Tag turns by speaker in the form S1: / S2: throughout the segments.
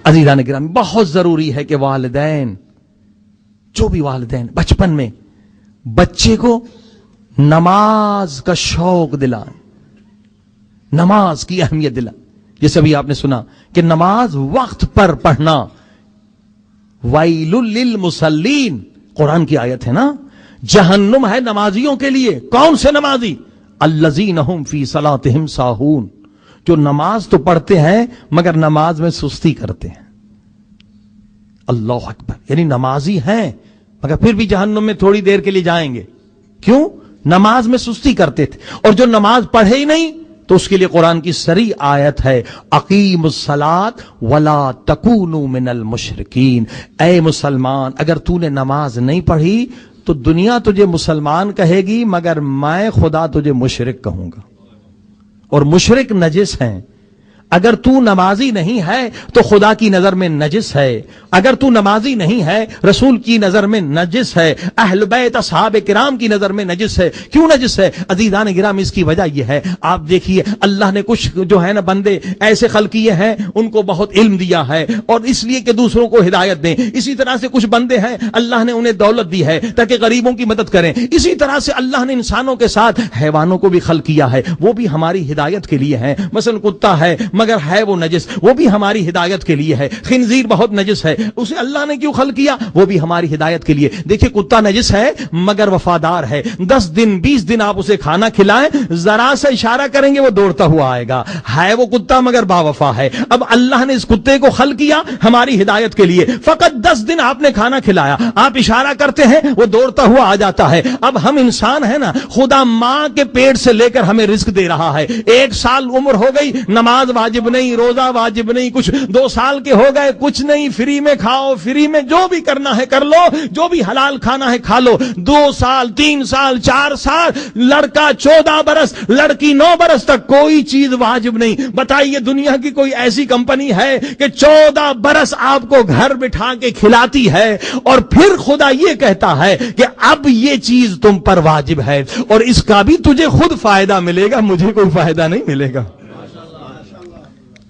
S1: عزیزان گرامی، بہت ضروری ہے کہ والدین، جو بھی والدین بچپن میں بچے کو نماز کا شوق دلائیں، نماز کی اہمیت دلائیں. جیسے ابھی آپ نے سنا کہ نماز وقت پر پڑھنا، ویل للمصلین، قرآن کی آیت ہے نا، جہنم ہے نمازیوں کے لیے. کون سے نمازی؟ الذین هم فی صلاتہم ساہون، جو نماز تو پڑھتے ہیں مگر نماز میں سستی کرتے ہیں. اللہ اکبر، یعنی نمازی ہیں مگر پھر بھی جہنم میں تھوڑی دیر کے لیے جائیں گے. کیوں؟ نماز میں سستی کرتے تھے. اور جو نماز پڑھے ہی نہیں تو اس کے لیے قرآن کی صریح آیت ہے، اقیم الصلاۃ ولا تکونوا من المشرکین. اے مسلمان، اگر تو نے نماز نہیں پڑھی تو دنیا تجھے مسلمان کہے گی مگر میں خدا تجھے مشرک کہوں گا. اور مشرک نجس ہیں. اگر تو نمازی نہیں ہے تو خدا کی نظر میں نجس ہے. اگر تو نمازی نہیں ہے رسول کی نظر میں نجس ہے، اہل بیت اصحاب کرام کی نظر میں نجس ہے. کیوں نجس ہے عزیزان گرامی؟ اس کی وجہ یہ ہے، آپ دیکھیے اللہ نے کچھ جو ہے نا بندے ایسے خلق کیے ہیں، ان کو بہت علم دیا ہے اور اس لیے کہ دوسروں کو ہدایت دیں. اسی طرح سے کچھ بندے ہیں اللہ نے انہیں دولت دی ہے تاکہ غریبوں کی مدد کریں. اسی طرح سے اللہ نے انسانوں کے ساتھ حیوانوں کو بھی خلق کیا ہے، وہ بھی ہماری ہدایت کے لیے ہیں. مثلا کتا ہے مگر ہے وہ نجس، وہ بھی ہماری ہدایت کے لیے ہے. خنزیر بہت نجس ہے، اسے اللہ نے کیوں خلق کیا؟ وہ بھی ہماری ہدایت کے لیے. دیکھیں کتا نجس ہے مگر وفادار ہے. 10 دن 20 دن آپ اسے کھانا کھلائیں، ذرا سا اشارہ کریں گے وہ دوڑتا ہوا آئے گا. ہے وہ کتا مگر باوفا ہے. اب اللہ نے اس کتے کو خلق کیا ہماری ہدایت کے لیے. فقط 10 دن آپ نے کھانا کھلایا، آپ اشارہ کرتے ہیں وہ دوڑتا ہوا آ جاتا ہے. اب ہم انسان ہیں نا، خدا ماں کے پیٹ سے لے کر ہمیں رزق دے رہا ہے. 1 سال عمر ہو گئی، نماز واجب نہیں، روزہ واجب نہیں، کچھ 2 سال کے ہو گئے، کچھ نہیں، فری میں کھاؤ، فری میں جو بھی کرنا ہے کر لو، جو بھی حلال کھانا ہے کھا لو. 2 سال 3 سال 4 سال، لڑکا 14 برس، لڑکی 9 برس تک کوئی چیز واجب نہیں. بتائیے دنیا کی کوئی ایسی کمپنی ہے کہ 14 برس آپ کو گھر بٹھا کے کھلاتی ہے اور پھر خدا یہ کہتا ہے کہ اب یہ چیز تم پر واجب ہے اور اس کا بھی تجھے خود فائدہ ملے گا، مجھے کوئی فائدہ نہیں ملے گا.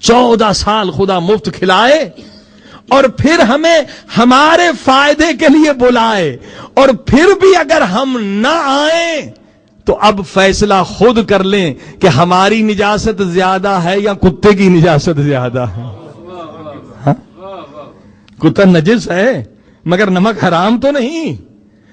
S1: 14 سال خدا مفت کھلائے اور پھر ہمیں ہمارے فائدے کے لیے بلائے اور پھر بھی اگر ہم نہ آئیں تو اب فیصلہ خود کر لیں کہ ہماری نجاست زیادہ ہے یا کتے کی نجاست زیادہ ہے. ہاں؟ کتا نجس ہے مگر نمک حرام تو نہیں.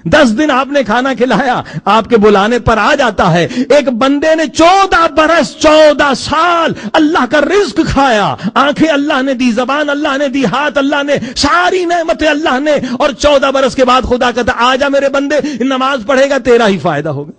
S1: 10 دن آپ نے کھانا کھلایا، آپ کے بلانے پر آ جاتا ہے. ایک بندے نے 14 برس 14 سال اللہ کا رزق کھایا، آنکھیں اللہ نے دی، زبان اللہ نے دی، ہاتھ اللہ نے، ساری نعمتیں اللہ نے، اور 14 برس کے بعد خدا کہتا آ جا میرے بندے، نماز پڑھے گا تیرا ہی فائدہ ہوگا.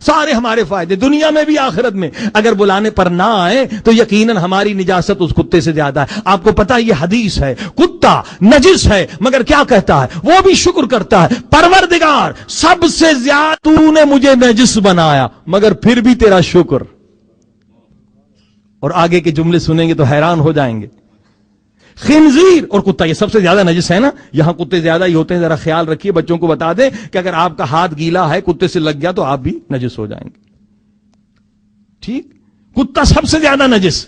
S1: سارے ہمارے فائدے دنیا میں بھی آخرت میں. اگر بلانے پر نہ آئے تو یقیناً ہماری نجاست اس کتے سے زیادہ ہے. آپ کو پتا یہ حدیث ہے، کتا نجس ہے مگر کیا کہتا ہے؟ وہ بھی شکر کرتا ہے، پروردگار سب سے زیادہ تو نے مجھے نجس بنایا مگر پھر بھی تیرا شکر. اور آگے کے جملے سنیں گے تو حیران ہو جائیں گے. خنزیر اور کتا یہ سب سے زیادہ نجس ہے نا. یہاں کتے زیادہ ہی ہوتے ہیں، ذرا خیال رکھیے. بچوں کو بتا دیں کہ اگر آپ کا ہاتھ گیلا ہے کتے سے لگ گیا تو آپ بھی نجس ہو جائیں گے. ٹھیک؟ کتا سب سے زیادہ نجس.